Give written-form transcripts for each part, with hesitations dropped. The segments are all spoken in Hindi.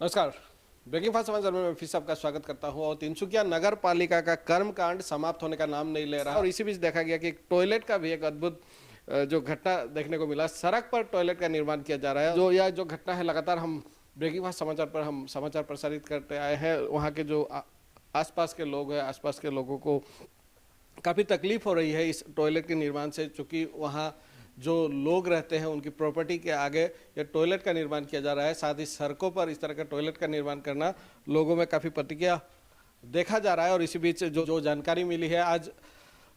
नमस्कार। ब्रेकिंग फास्ट समाचार में मैं फिर से आपका स्वागत करता हूं। और तिनसुकिया नगर पालिका का कर्मकांड समाप्त होने का नाम नहीं ले रहा और इसी बीच देखा गया कि एक टॉयलेट का भी एक अद्भुत जो घटना देखने को मिला। सड़क पर टॉयलेट का निर्माण किया जा रहा है। जो घटना है, लगातार हम ब्रेकिंग फास्ट समाचार पर हम समाचार प्रसारित करते आए हैं। वहाँ के जो आसपास के लोग हैं, आसपास के लोगों को काफ़ी तकलीफ हो रही है इस टॉयलेट के निर्माण से, चूँकि वहाँ जो लोग रहते हैं उनकी प्रॉपर्टी के आगे ये टॉयलेट का निर्माण किया जा रहा है। साथ ही सड़कों पर इस तरह का टॉयलेट का निर्माण करना लोगों में काफ़ी प्रतिक्रिया देखा जा रहा है। और इसी बीच जो जानकारी मिली है, आज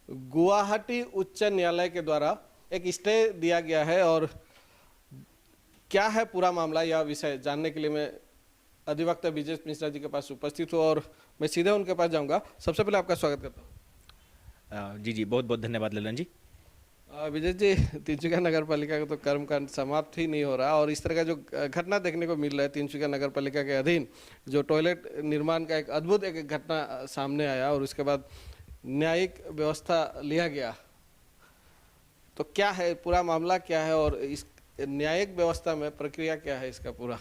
गुवाहाटी उच्च न्यायालय के द्वारा एक स्टे दिया गया है। और क्या है पूरा मामला, यह विषय जानने के लिए मैं अधिवक्ता विजय मिश्रा जी के पास उपस्थित हूँ और मैं सीधे उनके पास जाऊँगा। सबसे पहले आपका स्वागत करता हूँ। जी बहुत बहुत धन्यवाद ललन जी। विजय जी, तिनसुकिया नगर पालिका का तो कर्मकांड समाप्त ही नहीं हो रहा और इस तरह का जो घटना देखने को मिल रहा है, तिनसुकिया नगर पालिका के अधीन जो टॉयलेट निर्माण का एक अद्भुत एक घटना सामने आया और उसके बाद न्यायिक व्यवस्था लिया गया, तो क्या है पूरा मामला, क्या है और इस न्यायिक व्यवस्था में प्रक्रिया क्या है इसका पूरा?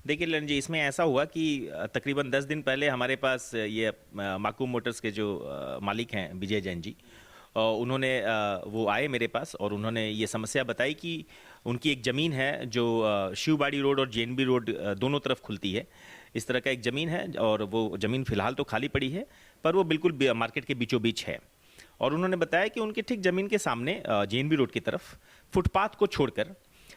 देखिए ललन जी, इसमें ऐसा हुआ कि तकरीबन 10 दिन पहले हमारे पास ये माकूम मोटर्स के जो मालिक हैं विजय जैन जी, उन्होंने वो आए मेरे पास और उन्होंने ये समस्या बताई कि उनकी एक ज़मीन है जो शिवबाड़ी रोड और जेएनबी रोड दोनों तरफ खुलती है। इस तरह का एक ज़मीन है और वो ज़मीन फ़िलहाल तो खाली पड़ी है, पर वो बिल्कुल मार्केट के बीचों बीच है। और उन्होंने बताया कि उनके ठीक ज़मीन के सामने जेएनबी रोड की तरफ फुटपाथ को छोड़कर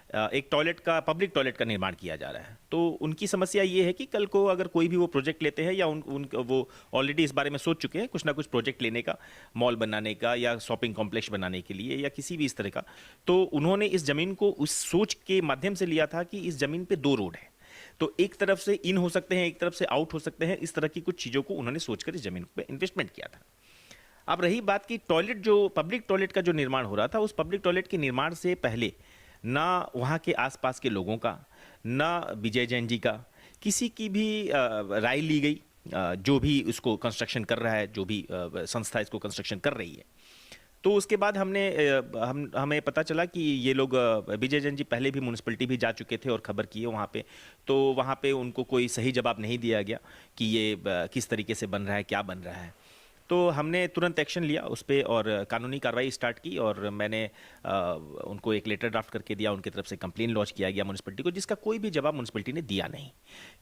एक टॉयलेट का, पब्लिक टॉयलेट का निर्माण किया जा रहा है। तो उनकी समस्या ये है कि कल को अगर कोई भी वो प्रोजेक्ट लेते हैं या वो ऑलरेडी इस बारे में सोच चुके हैं कुछ ना कुछ प्रोजेक्ट लेने का, मॉल बनाने का या शॉपिंग कॉम्प्लेक्स बनाने के लिए या किसी भी इस तरह का, तो उन्होंने इस ज़मीन को उस सोच के माध्यम से लिया था कि इस ज़मीन पे 2 रोड है, तो एक तरफ से इन हो सकते हैं, एक तरफ से आउट हो सकते हैं। इस तरह की कुछ चीज़ों को उन्होंने सोचकर इस ज़मीन पे इन्वेस्टमेंट किया था। अब रही बात की टॉयलेट, जो पब्लिक टॉयलेट का जो निर्माण हो रहा था, उस पब्लिक टॉयलेट के निर्माण से पहले ना वहाँ के आसपास के लोगों का, ना विजय जैन जी का किसी की भी राय ली गई। जो भी इसको कंस्ट्रक्शन कर रहा है, जो भी संस्था इसको कंस्ट्रक्शन कर रही है, तो उसके बाद हमें पता चला कि ये लोग, विजय जैन जी पहले भी म्यूनसिपलिटी भी जा चुके थे और खबर की है वहाँ पे, तो वहाँ पे उनको कोई सही जवाब नहीं दिया गया कि ये किस तरीके से बन रहा है, क्या बन रहा है। तो हमने तुरंत एक्शन लिया उस पर और कानूनी कार्रवाई स्टार्ट की और मैंने उनको एक लेटर ड्राफ्ट करके दिया। उनकी तरफ से कंप्लेन लॉन्च किया गया म्यूनसिपलिटी को, जिसका कोई भी जवाब म्यूनसिपलिटी ने दिया नहीं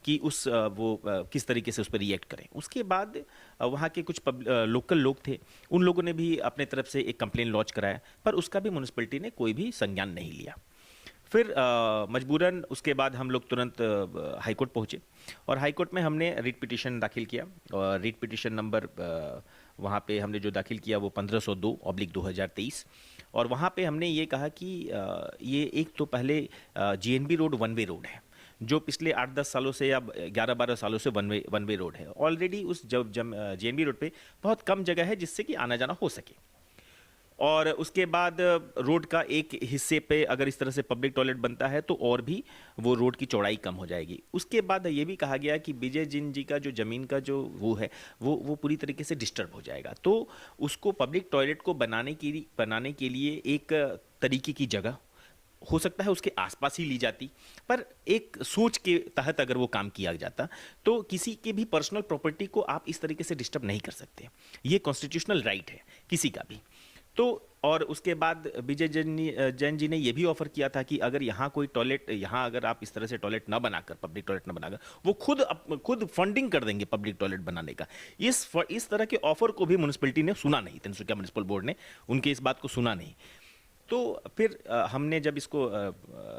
कि किस तरीके से उस पर रिएक्ट करें। उसके बाद वहाँ के कुछ लोकल लोग थे, उन लोगों ने भी अपने तरफ से एक कंप्लेन लॉन्च कराया, पर उसका भी म्यूनसिपलिटी ने कोई भी संज्ञान नहीं लिया। फिर मजबूरन उसके बाद हम लोग तुरंत हाईकोर्ट पहुँचे और हाईकोर्ट में हमने रीट पिटीशन दाखिल किया। और रीट पिटीशन नंबर वहाँ पे हमने जो दाखिल किया वो 1502/2023। और वहाँ पे हमने ये कहा कि ये एक तो पहले JNB road one way road है, जो पिछले 8-10 सालों से या 11-12 सालों से वन वे रोड है। ऑलरेडी उस जेएनबी रोड पे बहुत कम जगह है जिससे कि आना जाना हो सके। और उसके बाद रोड का एक हिस्से पे अगर इस तरह से पब्लिक टॉयलेट बनता है तो और भी वो रोड की चौड़ाई कम हो जाएगी। उसके बाद ये भी कहा गया कि विजय जिन जी का जो ज़मीन का जो वो है वो पूरी तरीके से डिस्टर्ब हो जाएगा, तो उसको पब्लिक टॉयलेट को बनाने के लिए एक तरीके की जगह हो सकता है उसके आसपास ही ली जाती, पर एक सोच के तहत अगर वो काम किया जाता तो किसी के भी पर्सनल प्रॉपर्टी को आप इस तरीके से डिस्टर्ब नहीं कर सकते। ये कॉन्स्टिट्यूशनल राइट है किसी का भी। तो और उसके बाद विजय जैन जी ने यह भी ऑफर किया था कि अगर यहाँ कोई टॉयलेट, यहाँ अगर आप इस तरह से टॉयलेट ना बनाकर, पब्लिक टॉयलेट ना बनाकर, वो खुद फंडिंग कर देंगे पब्लिक टॉयलेट बनाने का। इस तरह के ऑफर को भी म्यूनसिपलिटी ने सुना नहीं, तिनसुकिया म्यूनसिपल बोर्ड ने उनके इस बात को सुना नहीं। तो फिर हमने जब इसको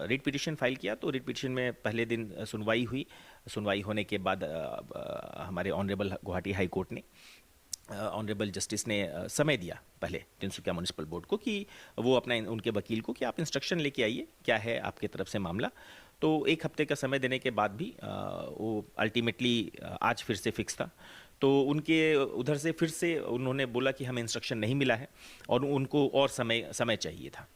रिट पिटीशन फाइल किया तो रिट पिटीशन में पहले दिन सुनवाई हुई। सुनवाई होने के बाद हमारे ऑनरेबल गुवाहाटी हाई कोर्ट ने, ऑनरेबल जस्टिस ने समय दिया पहले तिनसुकिया म्यूनसिपल बोर्ड को कि वो अपना, उनके वकील को कि आप इंस्ट्रक्शन लेके आइए, क्या है आपके तरफ से मामला। तो 1 हफ्ते का समय देने के बाद भी वो अल्टीमेटली आज फिर से फिक्स था। तो उनके उधर से फिर से उन्होंने बोला कि हमें इंस्ट्रक्शन नहीं मिला है और उनको और समय चाहिए था।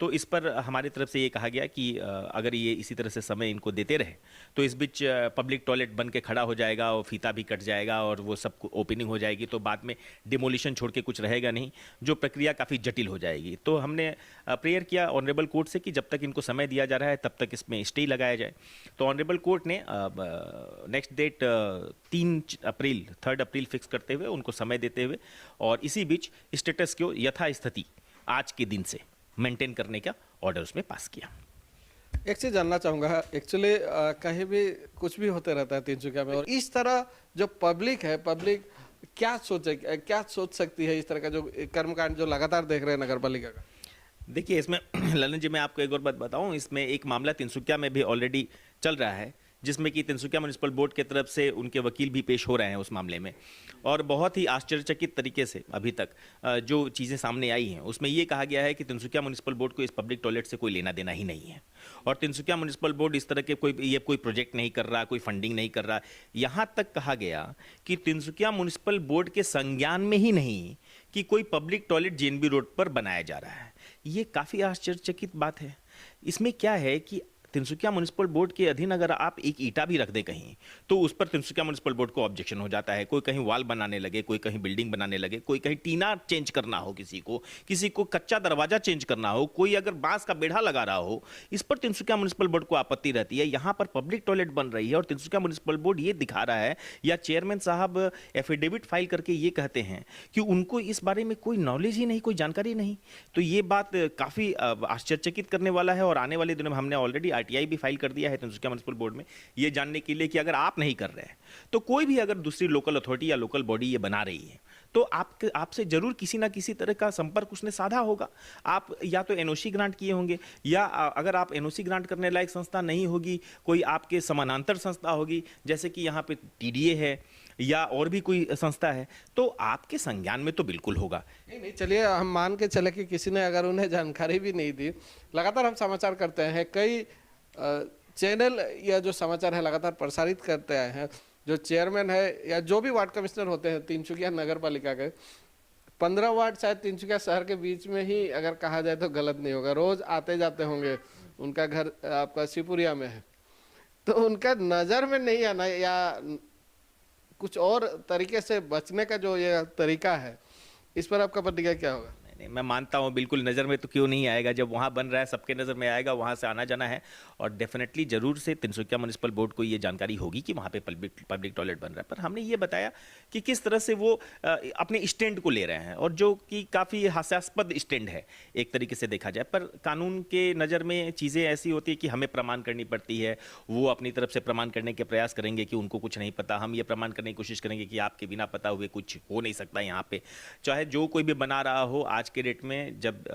तो इस पर हमारी तरफ से ये कहा गया कि अगर ये इसी तरह से समय इनको देते रहे तो इस बीच पब्लिक टॉयलेट बन के खड़ा हो जाएगा और फीता भी कट जाएगा और वो सब ओपनिंग हो जाएगी, तो बाद में डिमोलिशन छोड़ के कुछ रहेगा नहीं, जो प्रक्रिया काफ़ी जटिल हो जाएगी। तो हमने प्रेयर किया ऑनरेबल कोर्ट से कि जब तक इनको समय दिया जा रहा है तब तक इसमें स्टे लगाया जाए। तो ऑनरेबल कोर्ट ने नेक्स्ट डेट 3 अप्रैल फिक्स करते हुए उनको समय देते हुए और इसी बीच स्टेटस को यथास्थिति आज के दिन से मेंटेन करने का ऑर्डर उसमें पास किया। एक चीज जानना चाहूंगा, एक्चुअली कहीं भी कुछ भी होते रहता है तिनसुकिया में, और इस तरह जो पब्लिक है, पब्लिक क्या सोच सकती है इस तरह का जो कर्मकांड जो लगातार देख रहे हैं नगर पालिका का? देखिए इसमें ललन जी, मैं आपको एक और बात बताऊं, इसमें एक मामला तिनसुकिया में भी ऑलरेडी चल रहा है जिसमें कि तिनसुकिया म्युनिसिपल बोर्ड की तरफ से उनके वकील भी पेश हो रहे हैं उस मामले में, और बहुत ही आश्चर्यचकित तरीके से अभी तक जो चीज़ें सामने आई हैं उसमें ये कहा गया है कि तिनसुकिया म्युनिसिपल बोर्ड को इस पब्लिक टॉयलेट से कोई लेना देना ही नहीं है, और तिनसुकिया म्युनिसिपल बोर्ड इस तरह के कोई प्रोजेक्ट नहीं कर रहा, कोई फंडिंग नहीं कर रहा। यहाँ तक कहा गया कि तिनसुकिया म्युनिसिपल बोर्ड के संज्ञान में ही नहीं कि कोई पब्लिक टॉयलेट जेएनबी रोड पर बनाया जा रहा है। ये काफ़ी आश्चर्यचकित बात है। इसमें क्या है कि तिनसुकिया म्युनिसिपल बोर्ड के अधीन अगर आप एक ईंटा भी रख दे कहीं तो उस पर तिनसुकिया म्युनिसिपल बोर्ड को ऑब्जेक्शन हो जाता है। कोई कहीं वॉल बनाने लगे, कोई कहीं बिल्डिंग बनाने लगे, कोई कहीं टीना चेंज करना हो, किसी को कच्चा दरवाजा चेंज करना हो, कोई अगर बांस का बेढ़ा लगा रहा हो, इस पर तिनसुकिया म्युनिसिपल बोर्ड को आपत्ति रहती है। यहाँ पर पब्लिक टॉयलेट बन रही है और तिनसुकिया म्युनिसिपल बोर्ड ये दिखा रहा है, या चेयरमैन साहब एफिडेविट फाइल करके ये कहते हैं कि उनको इस बारे में कोई नॉलेज ही नहीं, कोई जानकारी नहीं। तो ये बात काफ़ी आश्चर्यचकित करने वाला है, और आने वाले दिनों में हमने ऑलरेडी आरटीआई भी फाइल कर दिया है तिनसुकिया म्युनिसिपल बोर्ड में, ये जानने के लिए कि अगर आप नहीं कर रहे हैं तो कोई भी अगर दूसरी लोकल अथॉरिटी या लोकल बॉडी ये बना रही है तो आपसे जरूर किसी ना किसी तरह का संपर्क उसने साधा होगा। आप या तो एनओसी ग्रांट किए होंगे, या अगर आप एनओसी ग्रांट करने लायक संस्था नहीं होगी, कोई आपके समानांतर संस्था होगी, जैसे कि यहाँ पे टीडीए है या और भी कोई संस्था है, तो आपके संज्ञान में तो बिल्कुल होगा। नहीं, चलिए हम मान के चले कि किसी ने अगर उन्हें जानकारी भी नहीं दी। लगातार हम समाचार करते हैं, कई चैनल या जो समाचार है लगातार प्रसारित करते आए हैं। जो चेयरमैन है या जो भी वार्ड कमिश्नर होते हैं तिनसुकिया नगर पालिका के, 15 वार्ड शायद तिनसुकिया शहर के बीच में ही अगर कहा जाए तो गलत नहीं होगा, रोज आते जाते होंगे। उनका घर आपका शिवपुरिया में है, तो उनका नजर में नहीं आना या कुछ और तरीके से बचने का जो ये तरीका है, इस पर आपका प्रतिक्रिया क्या होगा? नहीं, मैं मानता हूँ बिल्कुल नज़र में तो क्यों नहीं आएगा, जब वहाँ बन रहा है सबके नज़र में आएगा, वहाँ से आना जाना है, और डेफिनेटली जरूर से तिनसुकिया म्युनिसिपल बोर्ड को ये जानकारी होगी कि वहाँ पे पब्लिक टॉयलेट बन रहा है। पर हमने ये बताया कि किस तरह से वो अपने स्टैंड को ले रहे हैं, और जो कि काफ़ी हास्यास्पद स्टैंड है एक तरीके से देखा जाए। पर कानून के नज़र में चीज़ें ऐसी होती है कि हमें प्रमाण करनी पड़ती है। वो अपनी तरफ से प्रमाण करने के प्रयास करेंगे कि उनको कुछ नहीं पता, हम ये प्रमाण करने की कोशिश करेंगे कि आपके बिना पता हुए कुछ हो नहीं सकता यहाँ पे। चाहे जो कोई भी बना रहा हो, आज के डेट में जब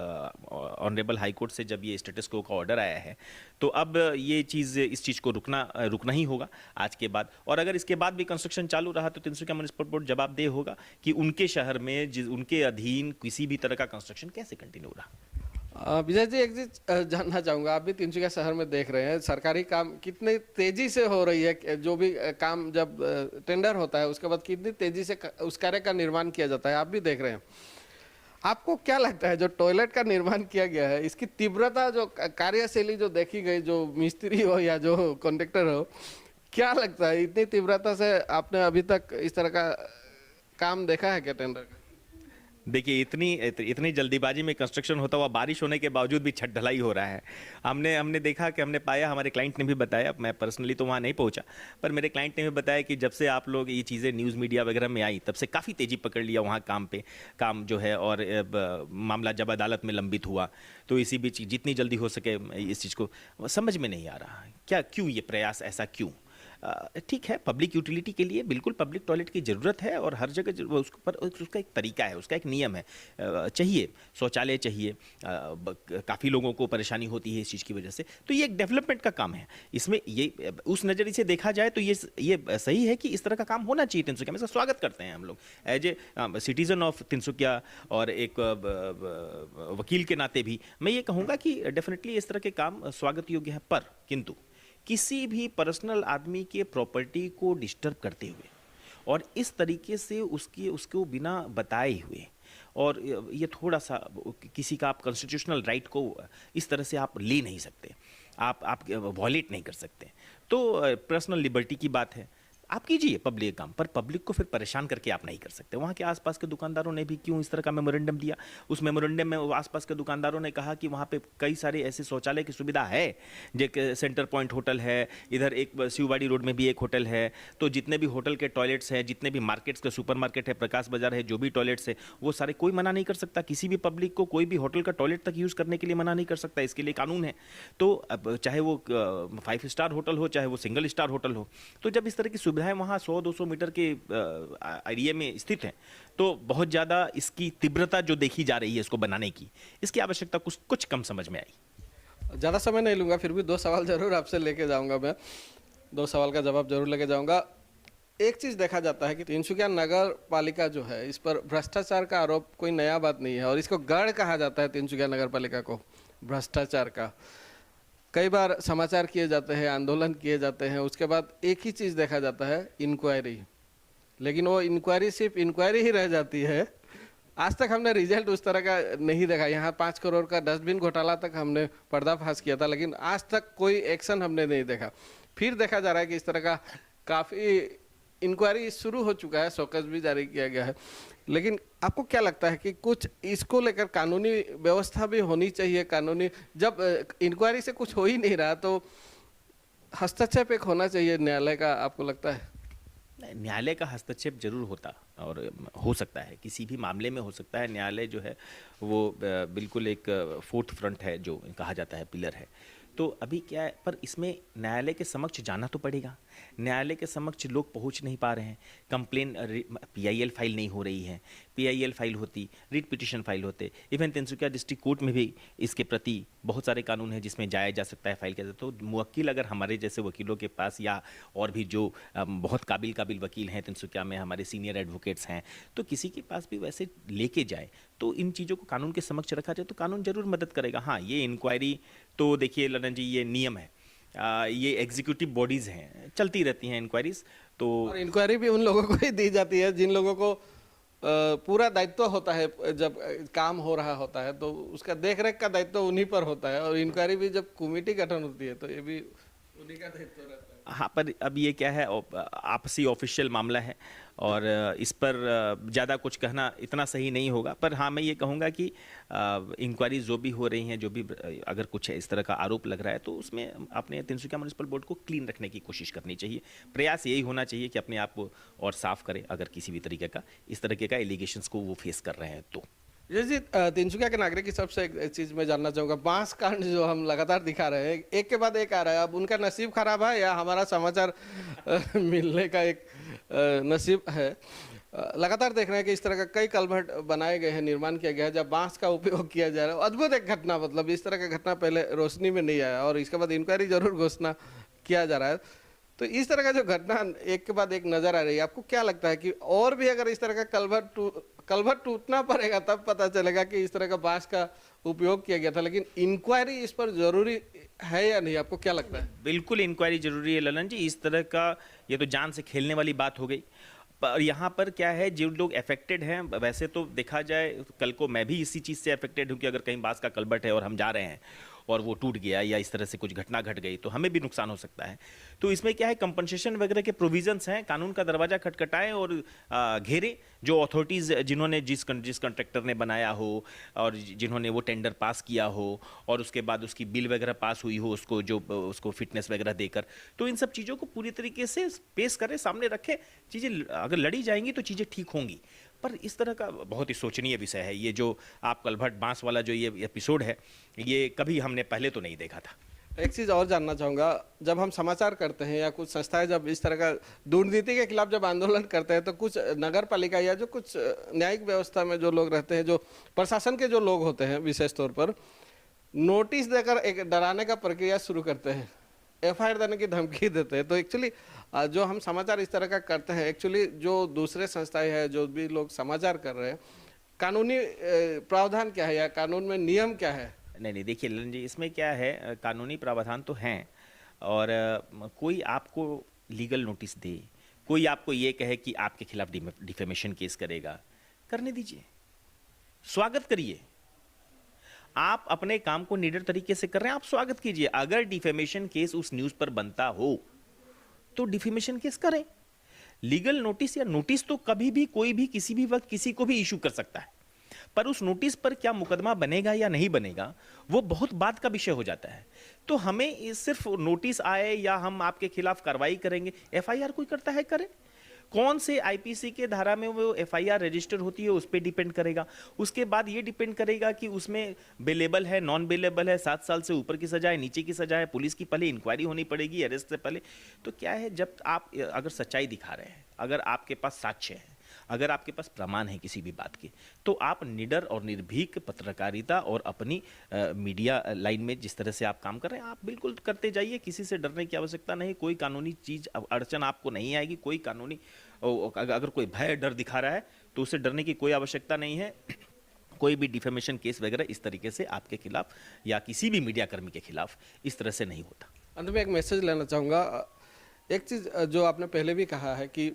ऑनरेबल हाई कोर्ट से जब ये स्टेटस को का ऑर्डर आया है, तो अब ये चीज़ इस चीज़ को रुकना ही होगा आज के बाद। और अगर इसके बाद भी कंस्ट्रक्शन चालू रहा तो तिनसुकिया म्युनिसिपल बोर्ड जवाबदेह होगा कि उनके शहर में उनके अधीन किसी भी तरह का कंस्ट्रक्शन कैसे कंटिन्यू रहा। विजय जी, एक चीज जानना चाहूंगा, आप भी तिनसुकिया शहर में देख रहे हैं सरकारी काम कितनी तेजी से हो रही है। जो भी काम जब टेंडर होता है उसके बाद कितनी तेजी से उस कार्य का निर्माण किया जाता है, आप भी देख रहे हैं। आपको क्या लगता है जो टॉयलेट का निर्माण किया गया है, इसकी तीव्रता, जो कार्यशैली जो देखी गई, जो मिस्त्री हो या जो कॉन्ट्रैक्टर हो, क्या लगता है इतनी तीव्रता से आपने अभी तक इस तरह का काम देखा है क्या टेंडर का? देखिए इतनी जल्दीबाजी में कंस्ट्रक्शन होता हुआ, बारिश होने के बावजूद भी छत ढलाई हो रहा है। हमने देखा कि हमने पाया, हमारे क्लाइंट ने भी बताया, मैं पर्सनली तो वहाँ नहीं पहुँचा, पर मेरे क्लाइंट ने भी बताया कि जब से आप लोग ये चीज़ें न्यूज़ मीडिया वगैरह में आई तब से काफ़ी तेज़ी पकड़ लिया वहाँ काम जो है, और मामला जब अदालत में लंबित हुआ तो इसी बीच जितनी जल्दी हो सके इस चीज़ को समझ में नहीं आ रहा क्यों ये प्रयास, ऐसा क्यों? ठीक है, पब्लिक यूटिलिटी के लिए बिल्कुल पब्लिक टॉयलेट की ज़रूरत है, और हर जगह उसका एक तरीका है, उसका एक नियम है, चाहिए शौचालय चाहिए। काफ़ी लोगों को परेशानी होती है इस चीज़ की वजह से, तो ये एक डेवलपमेंट का काम है। इसमें ये उस नज़रिए से देखा जाए तो ये सही है कि इस तरह का काम होना चाहिए तिनसुकिया में। इसका स्वागत करते हैं हम लोग as a citizen of Tinsukia, और एक वकील के नाते भी मैं ये कहूँगा कि डेफिनेटली इस तरह के काम स्वागत योग्य है। पर किंतु किसी भी पर्सनल आदमी के प्रॉपर्टी को डिस्टर्ब करते हुए और इस तरीके से उसको बिना बताए हुए और ये थोड़ा सा किसी का आप कॉन्स्टिट्यूशनल राइट को इस तरह से आप ले नहीं सकते, आप वॉलेट नहीं कर सकते। तो पर्सनल लिबर्टी की बात है, आप कीजिए पब्लिक काम, पर पब्लिक को फिर परेशान करके आप नहीं कर सकते। वहाँ के आसपास के दुकानदारों ने भी क्यों इस तरह का मेमोरेंडम दिया, उस मेमोरेंडम में वो आसपास के दुकानदारों ने कहा कि वहाँ पे कई सारे ऐसे शौचालय की सुविधा है, जो सेंटर पॉइंट होटल है, इधर एक शिवबाड़ी रोड में भी एक होटल है, तो जितने भी होटल के टॉयलेट्स हैं, जितने भी मार्केट्स के सुपर मार्केट है, प्रकाश बाजार है, जो भी टॉयलेट्स है वो सारे, कोई मना नहीं कर सकता किसी भी पब्लिक को कोई भी होटल का टॉयलेट तक यूज़ करने के लिए मना नहीं कर सकता, इसके लिए कानून है। तो अब चाहे वो 5 स्टार होटल हो, चाहे वो सिंगल स्टार होटल हो, तो जब इस तरह की सुविधाएं वहाँ 100-200 मीटर के एरिया में स्थित हैं, तो बहुत ज़्यादा इसकी तीव्रता जो देखी जा रही है इसको बनाने की, इसकी आवश्यकता कुछ कम समझ में आई। ज़्यादा समय नहीं लूँगा, फिर भी 2 सवाल जरूर आपसे लेके जाऊँगा मैं, 2 सवाल का जवाब जरूर लेके जाऊँगा। एक चीज़ देखा जाता है कि तिनसुकिया नगर पालिका जो है, इस पर भ्रष्टाचार का आरोप कोई नया बात नहीं है, और इसको गढ़ कहा जाता है तिनसुकिया नगर पालिका को भ्रष्टाचार का। कई बार समाचार किए जाते हैं, आंदोलन किए जाते हैं, उसके बाद एक ही चीज़ देखा जाता है, इंक्वायरी। लेकिन वो इंक्वायरी सिर्फ इंक्वायरी ही रह जाती है, आज तक हमने रिजल्ट उस तरह का नहीं देखा। यहाँ 5 करोड़ का डस्टबिन घोटाला तक हमने पर्दाफाश किया था, लेकिन आज तक कोई एक्शन हमने नहीं देखा। फिर देखा जा रहा है कि इस तरह का काफ़ी इंक्वायरी शुरू हो चुका है, शोकस भी जारी किया गया है। लेकिन आपको क्या लगता है कि कुछ इसको लेकर कानूनी व्यवस्था भी होनी चाहिए? कानूनी, जब इंक्वायरी से कुछ हो ही नहीं रहा तो हस्तक्षेप एक होना चाहिए न्यायालय का, आपको लगता है? न्यायालय का हस्तक्षेप जरूर होता और हो सकता है, किसी भी मामले में हो सकता है। न्यायालय जो है वो बिल्कुल एक फोर्थ फ्रंट है, जो कहा जाता है पिलर है। तो अभी क्या है, पर इसमें न्यायालय के समक्ष जाना तो पड़ेगा। न्यायालय के समक्ष लोग पहुंच नहीं पा रहे हैं, कंप्लेन पीआईएल फाइल नहीं हो रही है। पीआईएल फाइल होती, रिट पिटिशन फाइल होते, इवन तिनसुकिया डिस्ट्रिक्ट कोर्ट में भी इसके प्रति बहुत सारे कानून हैं जिसमें जाया जा सकता है, फाइल किया जाता है। तो मुवक्किल अगर हमारे जैसे वकीलों के पास, या और भी जो बहुत काबिल वकील हैं तिनसुकिया में, हमारे सीनियर एडवोकेट्स हैं, तो किसी के पास भी वैसे लेके जाए, तो इन चीज़ों को कानून के समक्ष रखा जाए तो कानून जरूर मदद करेगा। हाँ, ये इंक्वायरी तो देखिए ललन जी, ये नियम है, ये एग्जीक्यूटिव बॉडीज़ हैं, चलती रहती हैं इंक्वायरीज। तो और इंक्वायरी भी उन लोगों को ही दी जाती है जिन लोगों को पूरा दायित्व होता है, जब काम हो रहा होता है तो उसका देख रेख का दायित्व उन्हीं पर होता है, और इंक्वायरी भी जब कमेटी गठन होती है तो ये भी उन्हीं का दायित्व रहता है। हाँ, पर अब ये क्या है, आपसी ऑफिशियल मामला है और इस पर ज़्यादा कुछ कहना इतना सही नहीं होगा। पर हाँ, मैं ये कहूँगा कि इंक्वायरी जो भी हो रही हैं, जो भी अगर कुछ इस तरह का आरोप लग रहा है, तो उसमें अपने तिनसुकिया म्युनिसिपल बोर्ड को क्लीन रखने की कोशिश करनी चाहिए। प्रयास यही होना चाहिए कि अपने आप को और साफ करें, अगर किसी भी तरीके का इस तरीके का एलिगेशंस को वो फेस कर रहे हैं तो। जी, तिनसुकिया के नागरिक की सबसे एक चीज मैं जानना चाहूंगा, बांस कांड जो हम लगातार दिखा रहे हैं, एक के बाद एक आ रहा है, अब उनका नसीब खराब है या हमारा समाचार मिलने का एक नसीब है? लगातार देख रहे हैं कि इस तरह का कई कलभट बनाए गए हैं, निर्माण किया गया है, जब बांस का उपयोग किया जा रहा है। अद्भुत एक घटना, मतलब इस तरह का घटना पहले रोशनी में नहीं आया, और इसके बाद इंक्वायरी जरूर घोषणा किया जा रहा है। तो इस तरह का जो घटना एक के बाद एक नजर आ रही है, आपको क्या लगता है कि और भी अगर इस तरह का कलभट टूटना पड़ेगा तब पता चलेगा कि इस तरह का बांस का उपयोग किया गया था? लेकिन इंक्वायरी इस पर जरूरी है या नहीं, आपको क्या लगता है? बिल्कुल इंक्वायरी जरूरी है ललन जी। इस तरह का, ये तो जान से खेलने वाली बात हो गई। पर यहाँ पर क्या है, जो लोग अफेक्टेड हैं, वैसे तो देखा जाए, कल को मैं भी इसी चीज़ से अफेक्टेड हूँ कि अगर कहीं बांस का कलबट है और हम जा रहे हैं और वो टूट गया या इस तरह से कुछ घटना घट गई, तो हमें भी नुकसान हो सकता है। तो इसमें क्या है, कंपनसेशन वगैरह के प्रोविजंस हैं, कानून का दरवाजा खटखटाएं और घेरे जो अथॉरिटीज़, जिन्होंने जिस कॉन्ट्रैक्टर ने बनाया हो और जिन्होंने वो टेंडर पास किया हो और उसके बाद उसकी बिल वगैरह पास हुई हो, उसको फिटनेस वगैरह देकर, तो इन सब चीज़ों को पूरी तरीके से पेश करें, सामने रखें। चीज़ें अगर लड़ी जाएंगी तो चीज़ें ठीक होंगी। पर इस तरह का बहुत ही सोचनीय विषय है ये, जो आप कलभट बांस वाला जो ये एपिसोड है, ये कभी हमने पहले तो नहीं देखा था। एक चीज़ और जानना चाहूँगा, जब हम समाचार करते हैं या कुछ संस्थाएं जब इस तरह का दुर्नीति के खिलाफ जब आंदोलन करते हैं, तो कुछ नगर पालिका या जो कुछ न्यायिक व्यवस्था में जो लोग रहते हैं, जो प्रशासन के जो लोग होते हैं विशेष तौर पर, नोटिस देकर एक डराने का प्रक्रिया शुरू करते हैं, एफआईआर देने की धमकी देते हैं। तो एक्चुअली जो हम समाचार इस तरह का करते हैं, एक्चुअली जो दूसरे संस्थाएं हैं, जो भी लोग समाचार कर रहे हैं, कानूनी प्रावधान क्या है या कानून में नियम क्या है? नहीं, देखिए ललन जी, इसमें क्या है, कानूनी प्रावधान तो हैं, और कोई आपको लीगल नोटिस दे, कोई आपको ये कहे कि आपके खिलाफ डिफेमेशन केस करेगा, करने दीजिए। स्वागत करिए। आप अपने काम को निडर तरीके से कर रहे हैं, आप स्वागत कीजिए। अगर डिफेमेशन केस उस न्यूज पर बनता हो तो डिफेमेशन केस करें। लीगल नोटिस या नोटिस तो कभी भी कोई भी किसी भी वक्त किसी को भी इशू कर सकता है, पर उस नोटिस पर क्या मुकदमा बनेगा या नहीं बनेगा वो बहुत बात का विषय हो जाता है। तो हमें सिर्फ नोटिस आए या हम आपके खिलाफ कार्रवाई करेंगे, एफआईआर कोई करता है करे, कौन से आईपीसी के धारा में वो एफआईआर रजिस्टर होती है उस पर डिपेंड करेगा। उसके बाद ये डिपेंड करेगा कि उसमें बेलेबल है, नॉन बेलेबल है, 7 साल से ऊपर की सजा है, नीचे की सजा है, पुलिस की पहले इंक्वायरी होनी पड़ेगी अरेस्ट से पहले। तो क्या है, जब आप अगर सच्चाई दिखा रहे हैं, अगर आपके पास साक्ष्य है, अगर आपके पास प्रमाण है किसी भी बात के, तो आप निडर और निर्भीक पत्रकारिता और अपनी मीडिया लाइन में जिस तरह से आप काम कर रहे हैं आप बिल्कुल करते जाइए। किसी से डरने की आवश्यकता नहीं, कोई कानूनी चीज अड़चन आपको नहीं आएगी, कोई कानूनी अगर कोई भय डर दिखा रहा है तो उससे डरने की कोई आवश्यकता नहीं है। कोई भी डिफेमेशन केस वगैरह इस तरीके से आपके खिलाफ या किसी भी मीडिया कर्मी के खिलाफ इस तरह से नहीं होता। अंत में एक मैसेज लेना चाहूँगा। एक चीज़ जो आपने पहले भी कहा है कि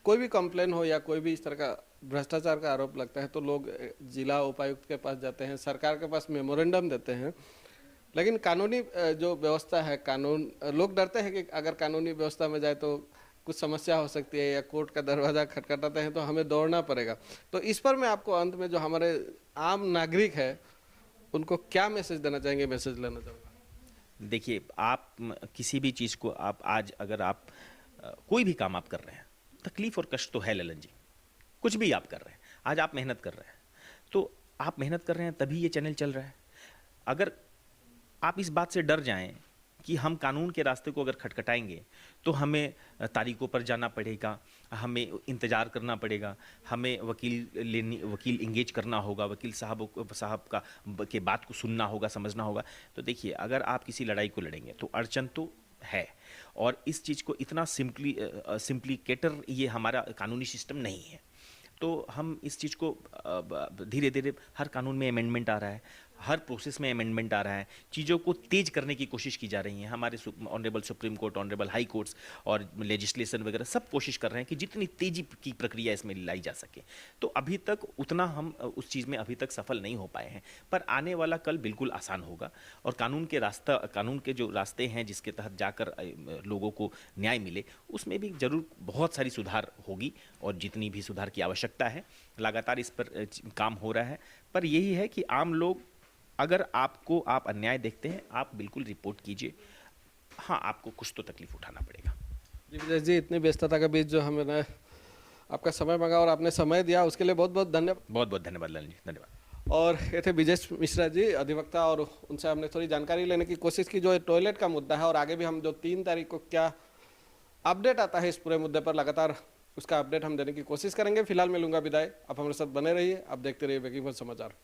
कोई भी कंप्लेन हो या कोई भी इस तरह का भ्रष्टाचार का आरोप लगता है तो लोग जिला उपायुक्त के पास जाते हैं, सरकार के पास मेमोरेंडम देते हैं, लेकिन कानूनी जो व्यवस्था है, कानून, लोग डरते हैं कि अगर कानूनी व्यवस्था में जाए तो कुछ समस्या हो सकती है या कोर्ट का दरवाज़ा खटखटाते हैं तो हमें दौड़ना पड़ेगा। तो इस पर मैं आपको अंत में जो हमारे आम नागरिक है उनको क्या मैसेज देना चाहेंगे, मैसेज लेना चाहूँगा। देखिए, आप किसी भी चीज़ को आप आज अगर आप कोई भी काम आप कर रहे हैं, तकलीफ और कष्ट तो है ललन जी, कुछ भी आप कर रहे हैं, आज आप मेहनत कर रहे हैं तो आप मेहनत कर रहे हैं तभी ये चैनल चल रहा है। अगर आप इस बात से डर जाएं कि हम कानून के रास्ते को अगर खटखटाएंगे तो हमें तारीखों पर जाना पड़ेगा, हमें इंतज़ार करना पड़ेगा, हमें वकील इंगेज करना होगा, वकील साहब के बात को सुनना होगा, समझना होगा, तो देखिए अगर आप किसी लड़ाई को लड़ेंगे तो अड़चन तो है। और इस चीज़ को इतना सिंप्लीकेटर ये हमारा कानूनी सिस्टम नहीं है। तो हम इस चीज़ को धीरे धीरे, हर कानून में अमेंडमेंट आ रहा है, हर प्रोसेस में अमेंडमेंट आ रहा है, चीज़ों को तेज करने की कोशिश की जा रही है। हमारे honourable supreme court, honourable high courts और लेजिस्लेशन वगैरह सब कोशिश कर रहे हैं कि जितनी तेजी की प्रक्रिया इसमें लाई जा सके। तो अभी तक उतना हम उस चीज़ में अभी तक सफल नहीं हो पाए हैं, पर आने वाला कल बिल्कुल आसान होगा और कानून के जो रास्ते हैं जिसके तहत जाकर लोगों को न्याय मिले, उसमें भी जरूर बहुत सारी सुधार होगी और जितनी भी सुधार की आवश्यकता है लगातार इस पर काम हो रहा है। पर यही है कि आम लोग, अगर आप अन्याय देखते हैं आप बिल्कुल रिपोर्ट कीजिए। हाँ, आपको कुछ तो तकलीफ उठाना पड़ेगा। जी विजय जी, इतनी व्यस्तता के बीच जो हमने आपका समय मांगा और आपने समय दिया उसके लिए बहुत बहुत धन्यवाद। बहुत बहुत धन्यवाद ललन जी, धन्यवाद। और ये थे विजय मिश्रा जी, अधिवक्ता, और उनसे हमने थोड़ी जानकारी लेने की कोशिश की जो टॉयलेट का मुद्दा है और आगे भी हम जो 3 तारीख को क्या अपडेट आता है इस पूरे मुद्दे पर लगातार उसका अपडेट हम देने की कोशिश करेंगे। फिलहाल मैं लूंगा विदाई, आप हमारे साथ बने रहिए, आप देखते रहिए ब्रेकिंग न्यूज़ समाचार।